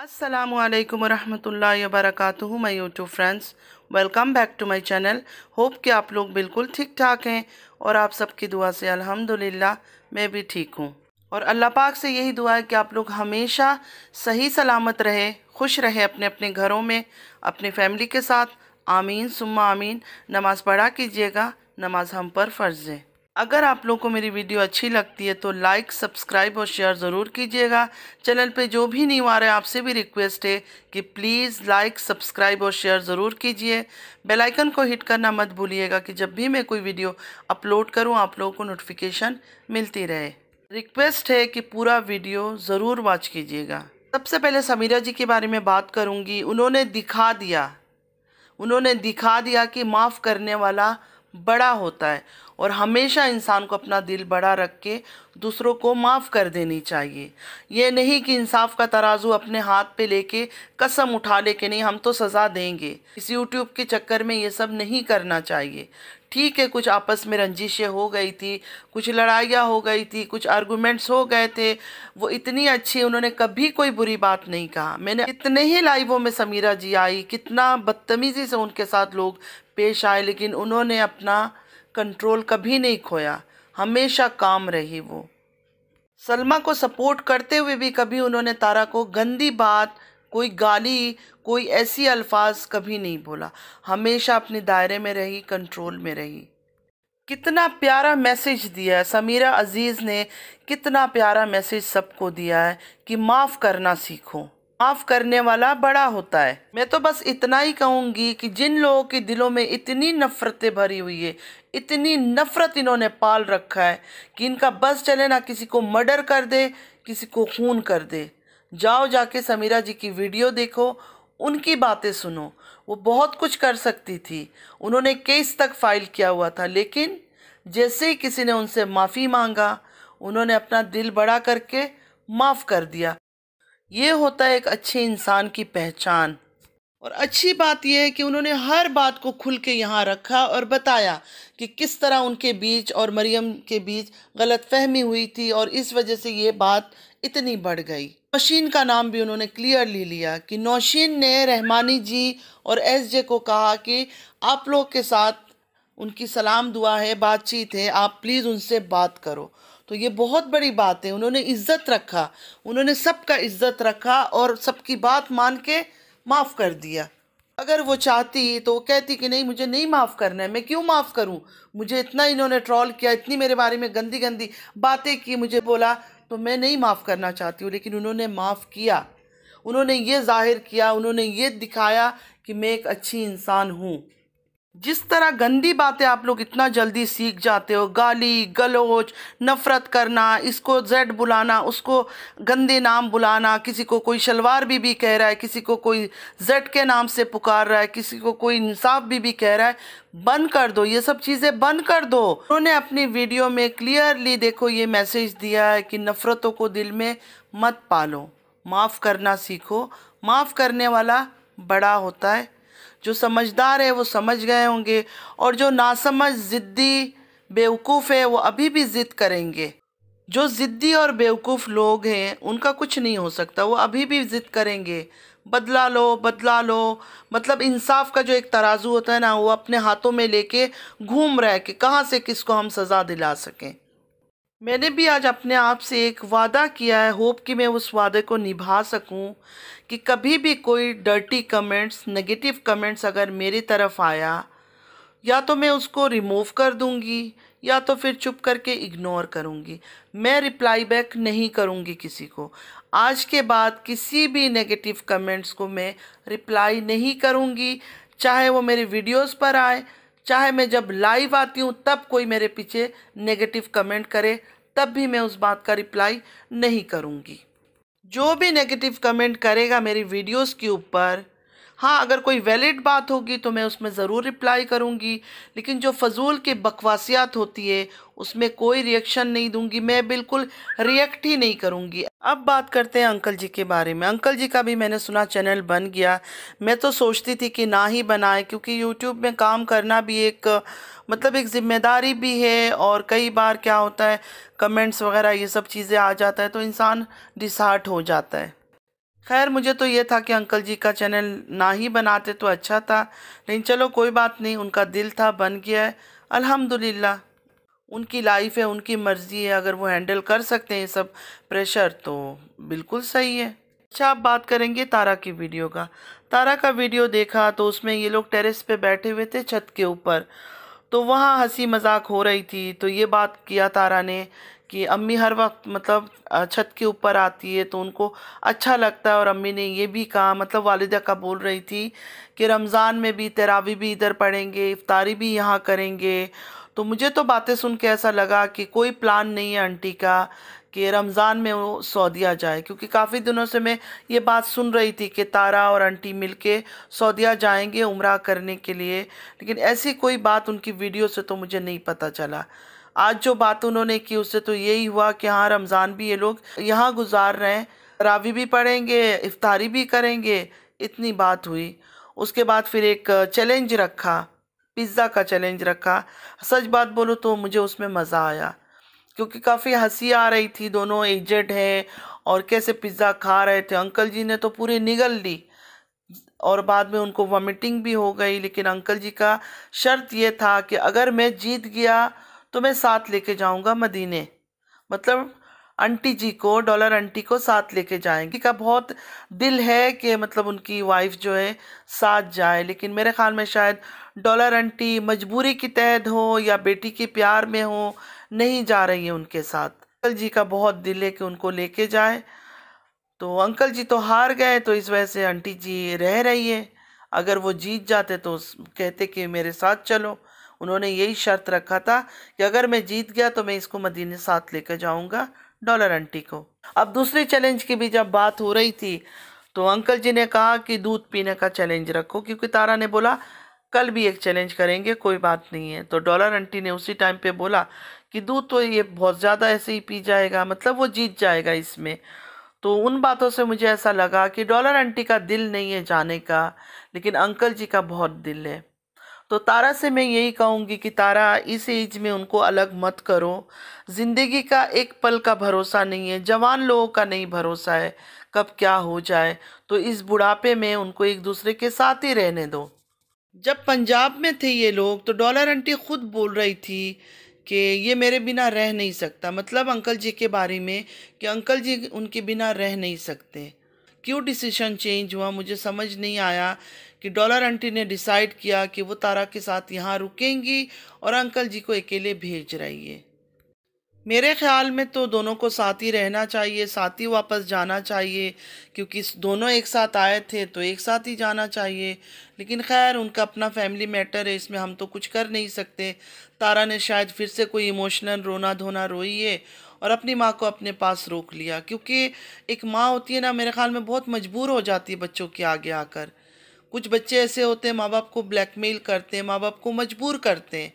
अस्सलामुअलैकुम वरहमतुल्लाहि वबरकातुहू my YouTube friends, welcome back to my channel. Hope कि आप लोग बिल्कुल ठीक ठाक हैं और आप सबकी दुआ से अल्हम्दुलिल्लाह मैं भी ठीक हूँ। और अल्लाह पाक से यही दुआ है कि आप लोग हमेशा सही सलामत रहे, खुश रहे अपने अपने घरों में, अपनी फैमिली के साथ। आमीन सुम्मा आमीन। नमाज़ पढ़ा कीजिएगा, नमाज हम पर फ़र्ज़ है। अगर आप लोगों को मेरी वीडियो अच्छी लगती है तो लाइक, सब्सक्राइब और शेयर ज़रूर कीजिएगा। चैनल पे जो भी न्यू आ रहे हैं आपसे भी रिक्वेस्ट है कि प्लीज़ लाइक, सब्सक्राइब और शेयर ज़रूर कीजिए। बेल आइकन को हिट करना मत भूलिएगा कि जब भी मैं कोई वीडियो अपलोड करूं आप लोगों को नोटिफिकेशन मिलती रहे। रिक्वेस्ट है कि पूरा वीडियो ज़रूर वॉच कीजिएगा। सबसे पहले समीरा जी के बारे में बात करूँगी। उन्होंने दिखा दिया कि माफ़ करने वाला बड़ा होता है और हमेशा इंसान को अपना दिल बड़ा रख के दूसरों को माफ़ कर देनी चाहिए। ये नहीं कि इंसाफ का तराजू अपने हाथ पे लेके कसम उठा ले कि नहीं हम तो सज़ा देंगे। इस यूट्यूब के चक्कर में ये सब नहीं करना चाहिए। ठीक है, कुछ आपस में रंजिशें हो गई थी, कुछ लड़ाइयाँ हो गई थी, कुछ आर्गूमेंट्स हो गए थे। वो इतनी अच्छी, उन्होंने कभी कोई बुरी बात नहीं कहा। मैंने इतने ही लाइवों में समीरा जी आई, कितना बदतमीज़ी से उनके साथ लोग पेश आए, लेकिन उन्होंने अपना कंट्रोल कभी नहीं खोया, हमेशा काम रही वो। सलमा को सपोर्ट करते हुए भी कभी उन्होंने तारा को गंदी बात, कोई गाली, कोई ऐसी अल्फाज कभी नहीं बोला। हमेशा अपने दायरे में रही, कंट्रोल में रही। कितना प्यारा मैसेज दिया है समीरा अजीज़ ने, कितना प्यारा मैसेज सबको दिया है कि माफ़ करना सीखो, माफ़ करने वाला बड़ा होता है। मैं तो बस इतना ही कहूँगी कि जिन लोगों के दिलों में इतनी नफ़रतें भरी हुई है, इतनी नफ़रत इन्होंने पाल रखा है कि इनका बस चले ना किसी को मर्डर कर दे, किसी को खून कर दे। जाओ जाके समीरा जी की वीडियो देखो, उनकी बातें सुनो। वो बहुत कुछ कर सकती थी, उन्होंने केस तक फाइल किया हुआ था, लेकिन जैसे ही किसी ने उनसे माफ़ी मांगा उन्होंने अपना दिल बड़ा करके माफ़ कर दिया। ये होता है एक अच्छे इंसान की पहचान। और अच्छी बात यह है कि उन्होंने हर बात को खुल के यहाँ रखा और बताया कि किस तरह उनके बीच और मरियम के बीच गलतफहमी हुई थी और इस वजह से ये बात इतनी बढ़ गई। नौशीन का नाम भी उन्होंने क्लियरली लिया कि नौशीन ने रहमानी जी और एसजे को कहा कि आप लोग के साथ उनकी सलाम दुआ है, बातचीत है, आप प्लीज़ उनसे बात करो। तो ये बहुत बड़ी बात है। उन्होंने इज्जत रखा, उन्होंने सबका इज्जत रखा और सबकी बात मान के माफ़ कर दिया। अगर वो चाहती तो वो कहती कि नहीं मुझे नहीं माफ़ करना है, मैं क्यों माफ़ करूं, मुझे इतना इन्होंने ट्रोल किया, इतनी मेरे बारे में गंदी गंदी बातें की, मुझे बोला, तो मैं नहीं माफ़ करना चाहती हूँ। लेकिन उन्होंने माफ़ किया, उन्होंने ये जाहिर किया, उन्होंने ये दिखाया कि मैं एक अच्छी इंसान हूँ। जिस तरह गंदी बातें आप लोग इतना जल्दी सीख जाते हो, गाली गलौज, नफ़रत करना, इसको जेड बुलाना, उसको गंदे नाम बुलाना, किसी को कोई शलवार बीबी कह रहा है, किसी को कोई जेड के नाम से पुकार रहा है, किसी को कोई इंसाफ बीबी कह रहा है, बंद कर दो, ये सब चीज़ें बंद कर दो। उन्होंने अपनी वीडियो में क्लियरली देखो ये मैसेज दिया है कि नफ़रतों को दिल में मत पालो, माफ़ करना सीखो, माफ़ करने वाला बड़ा होता है। जो समझदार है वो समझ गए होंगे और जो नासमझ, ज़िद्दी, बेवकूफ़ है वो अभी भी ज़िद करेंगे। जो ज़िद्दी और बेवकूफ़ लोग हैं उनका कुछ नहीं हो सकता, वो अभी भी ज़िद करेंगे, बदला लो बदला लो। मतलब इंसाफ का जो एक तराजू होता है ना, वो अपने हाथों में लेके घूम रहा है कि कहाँ से किसको हम सज़ा दिला सकें। मैंने भी आज अपने आप से एक वादा किया है, होप कि मैं उस वादे को निभा सकूं कि कभी भी कोई डर्टी कमेंट्स, नेगेटिव कमेंट्स अगर मेरी तरफ आया, या तो मैं उसको रिमूव कर दूंगी या तो फिर चुप करके इग्नोर करूंगी। मैं रिप्लाई बैक नहीं करूंगी किसी को। आज के बाद किसी भी नेगेटिव कमेंट्स को मैं रिप्लाई नहीं करूंगी, चाहे वो मेरी वीडियोस पर आए, चाहे मैं जब लाइव आती हूँ तब कोई मेरे पीछे नेगेटिव कमेंट करे, तब भी मैं उस बात का रिप्लाई नहीं करूँगी। जो भी नेगेटिव कमेंट करेगा मेरी वीडियोस के ऊपर, हाँ अगर कोई वैलिड बात होगी तो मैं उसमें ज़रूर रिप्लाई करूँगी, लेकिन जो फजूल की बकवासियात होती है उसमें कोई रिएक्शन नहीं दूंगी, मैं बिल्कुल रिएक्ट ही नहीं करूँगी। अब बात करते हैं अंकल जी के बारे में। अंकल जी का भी मैंने सुना चैनल बन गया। मैं तो सोचती थी कि ना ही बनाए, क्योंकि यूट्यूब में काम करना भी एक मतलब एक ज़िम्मेदारी भी है और कई बार क्या होता है कमेंट्स वगैरह ये सब चीज़ें आ जाता है तो इंसान डिसहार्ट हो जाता है। खैर मुझे तो ये था कि अंकल जी का चैनल ना ही बनाते तो अच्छा था, लेकिन चलो कोई बात नहीं, उनका दिल था, बन गया है, अल्हम्दुलिल्लाह। उनकी लाइफ है, उनकी मर्जी है, अगर वो हैंडल कर सकते हैं ये सब प्रेशर तो बिल्कुल सही है। अच्छा, आप बात करेंगे तारा की वीडियो का। तारा का वीडियो देखा तो उसमें ये लोग टेरेस पे बैठे हुए थे छत के ऊपर, तो वहाँ हंसी मजाक हो रही थी। तो ये बात किया तारा ने कि अम्मी हर वक्त मतलब छत के ऊपर आती है तो उनको अच्छा लगता है, और अम्मी ने ये भी कहा, मतलब वालिदा का बोल रही थी कि रमज़ान में भी तरावी भी इधर पढ़ेंगे, इफ्तारी भी यहाँ करेंगे। तो मुझे तो बातें सुन के ऐसा लगा कि कोई प्लान नहीं है आंटी का कि रमज़ान में वो सऊदीया जाए, क्योंकि काफ़ी दिनों से मैं ये बात सुन रही थी कि तारा और आंटी मिलके सऊदीया जाएंगे उम्रा करने के लिए, लेकिन ऐसी कोई बात उनकी वीडियो से तो मुझे नहीं पता चला। आज जो बात उन्होंने की उससे तो यही हुआ कि हाँ, रमज़ान भी ये लोग यहाँ गुजार रहे हैं, तरावी भी पढ़ेंगे, इफ्तारी भी करेंगे, इतनी बात हुई। उसके बाद फिर एक चैलेंज रखा, पिज़्ज़ा का चैलेंज रखा। सच बात बोलूँ तो मुझे उसमें मज़ा आया, क्योंकि काफ़ी हंसी आ रही थी, दोनों एजेड हैं और कैसे पिज़्ज़ा खा रहे थे। अंकल जी ने तो पूरी निगल ली और बाद में उनको वॉमिटिंग भी हो गई, लेकिन अंकल जी का शर्त ये था कि अगर मैं जीत गया तो मैं साथ लेके जाऊंगा मदीने, मतलब आंटी जी को, डॉलर आंटी को साथ लेके जाएंगी। का बहुत दिल है कि मतलब उनकी वाइफ जो है साथ जाए, लेकिन मेरे ख्याल में शायद डॉलर आंटी मजबूरी के तहत हो या बेटी के प्यार में हो, नहीं जा रही है उनके साथ। अंकल जी का बहुत दिल है कि उनको लेके जाए, तो अंकल जी तो हार गए, तो इस वजह से आंटी जी रह रही है। अगर वो जीत जाते तो कहते कि मेरे साथ चलो। उन्होंने यही शर्त रखा था कि अगर मैं जीत गया तो मैं इसको मदीने साथ लेकर जाऊंगा, डॉलर आंटी को। अब दूसरे चैलेंज की भी जब बात हो रही थी तो अंकल जी ने कहा कि दूध पीने का चैलेंज रखो, क्योंकि तारा ने बोला कल भी एक चैलेंज करेंगे, कोई बात नहीं है। तो डॉलर आंटी ने उसी टाइम पे बोला कि दूध तो ये बहुत ज़्यादा ऐसे ही पी जाएगा, मतलब वो जीत जाएगा इसमें। तो उन बातों से मुझे ऐसा लगा कि डॉलर आंटी का दिल नहीं है जाने का, लेकिन अंकल जी का बहुत दिल है। तो तारा से मैं यही कहूँगी कि तारा, इस एज में उनको अलग मत करो। ज़िंदगी का एक पल का भरोसा नहीं है, जवान लोगों का नहीं भरोसा है कब क्या हो जाए। तो इस बुढ़ापे में उनको एक दूसरे के साथ ही रहने दो। जब पंजाब में थे ये लोग तो डॉलर आंटी खुद बोल रही थी कि ये मेरे बिना रह नहीं सकता, मतलब अंकल जी के बारे में, कि अंकल जी उनके बिना रह नहीं सकते। क्यों डिसीजन चेंज हुआ मुझे समझ नहीं आया कि डॉलर आंटी ने डिसाइड किया कि वो तारा के साथ यहाँ रुकेंगी और अंकल जी को अकेले भेज रही है। मेरे ख्याल में तो दोनों को साथ ही रहना चाहिए, साथ ही वापस जाना चाहिए, क्योंकि दोनों एक साथ आए थे तो एक साथ ही जाना चाहिए। लेकिन खैर उनका अपना फैमिली मैटर है, इसमें हम तो कुछ कर नहीं सकते। तारा ने शायद फिर से कोई इमोशनल रोना धोना रोई है और अपनी माँ को अपने पास रोक लिया, क्योंकि एक माँ होती है ना, मेरे ख्याल में बहुत मजबूर हो जाती है बच्चों के आगे आकर। कुछ बच्चे ऐसे होते हैं, माँ बाप को ब्लैकमेल करते हैं, माँ बाप को मजबूर करते हैं।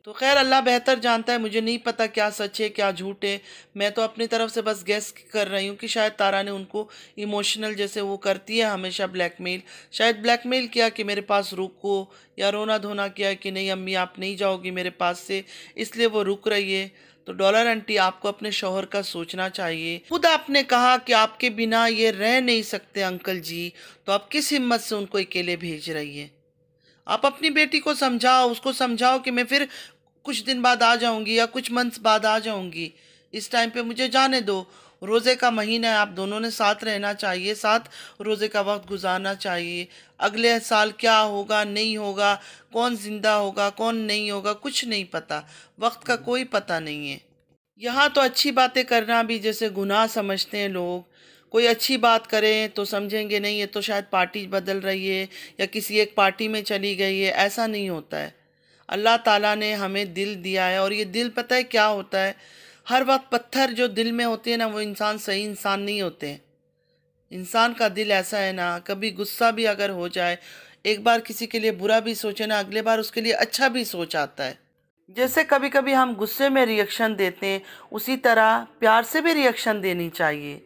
तो खैर अल्लाह बेहतर जानता है, मुझे नहीं पता क्या सच है क्या झूठ है। मैं तो अपनी तरफ से बस गेस कर रही हूँ कि शायद तारा ने उनको इमोशनल, जैसे वो करती है हमेशा ब्लैकमेल, शायद ब्लैकमेल किया कि मेरे पास रुको, या रोना धोना किया कि नहीं अम्मी आप नहीं जाओगी मेरे पास से, इसलिए वो रुक रही है। तो डॉलर आंटी, आपको अपने शौहर का सोचना चाहिए। खुद आपने कहा कि आपके बिना ये रह नहीं सकते अंकल जी, तो आप किस हिम्मत से उनको अकेले भेज रही है? आप अपनी बेटी को समझाओ, उसको समझाओ कि मैं फिर कुछ दिन बाद आ जाऊंगी या कुछ मंथ्स बाद आ जाऊंगी, इस टाइम पे मुझे जाने दो। रोज़े का महीना है, आप दोनों ने साथ रहना चाहिए, साथ रोज़े का वक्त गुजारना चाहिए। अगले साल क्या होगा नहीं होगा, कौन जिंदा होगा कौन नहीं होगा, कुछ नहीं पता, वक्त का कोई पता नहीं है। यहाँ तो अच्छी बातें करना भी जैसे गुनाह समझते हैं लोग। कोई अच्छी बात करें तो समझेंगे नहीं ये तो शायद पार्टी बदल रही है या किसी एक पार्टी में चली गई है, ऐसा नहीं होता है। अल्लाह ताला ने हमें दिल दिया है, और ये दिल पता है क्या होता है, हर वक्त पत्थर जो दिल में होते हैं ना, वो इंसान सही इंसान नहीं होते हैं। इंसान का दिल ऐसा है ना, कभी गुस्सा भी अगर हो जाए, एक बार किसी के लिए बुरा भी सोचे ना, अगले बार उसके लिए अच्छा भी सोच आता है। जैसे कभी कभी हम गुस्से में रिएक्शन देते हैं, उसी तरह प्यार से भी रिएक्शन देनी चाहिए।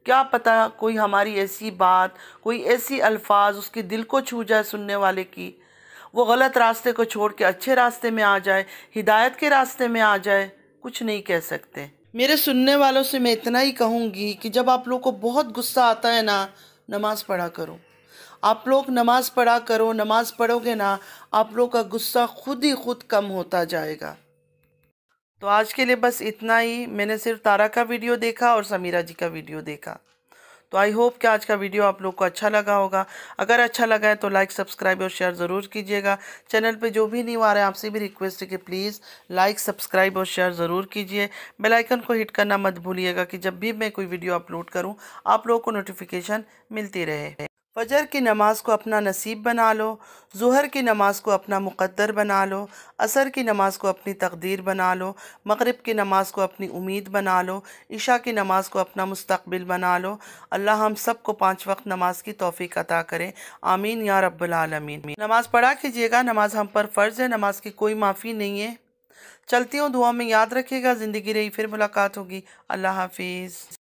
क्या पता कोई हमारी ऐसी बात, कोई ऐसी अल्फाज उसके दिल को छू जाए सुनने वाले की, वो गलत रास्ते को छोड़ के अच्छे रास्ते में आ जाए, हिदायत के रास्ते में आ जाए, कुछ नहीं कह सकते। मेरे सुनने वालों से मैं इतना ही कहूँगी कि जब आप लोग को बहुत गुस्सा आता है ना, नमाज़ पढ़ा करो। आप लोग नमाज़ पढ़ा करो, नमाज़ पढ़ोगे ना, आप लोग का गुस्सा खुद ही खुद कम होता जाएगा। तो आज के लिए बस इतना ही। मैंने सिर्फ तारा का वीडियो देखा और समीरा जी का वीडियो देखा। तो आई होप कि आज का वीडियो आप लोग को अच्छा लगा होगा। अगर अच्छा लगा है तो लाइक, सब्सक्राइब और शेयर ज़रूर कीजिएगा। चैनल पे जो भी न्यू आ रहे हैं आपसे भी रिक्वेस्ट है कि प्लीज़ लाइक, सब्सक्राइब और शेयर ज़रूर कीजिए। बेल आइकन को हिट करना मत भूलिएगा कि जब भी मैं कोई वीडियो अपलोड करूं आप लोगों को नोटिफिकेशन मिलती रहे। फजर की नमाज़ को अपना नसीब बना लो, ज़ुहर की नमाज़ को अपना मुक़द्दर बना लो, असर की नमाज़ को अपनी तकदीर बना लो, मग़रिब की नमाज़ को अपनी उम्मीद बना लो, इशा की नमाज़ को अपना मुस्तक़बिल बना लो। अल्लाह हम सब को 5 वक्त नमाज की तौफ़ीक अता करे। आमीन या रब्बल आलमीन। नमाज़ पढ़ा कीजिएगा, नमाज हम पर फ़र्ज़ है, नमाज की कोई माफ़ी नहीं है। चलती हूँ, दुआ में याद रखिएगा। ज़िंदगी रही फिर मुलाकात होगी। अल्लाह हाफिज़।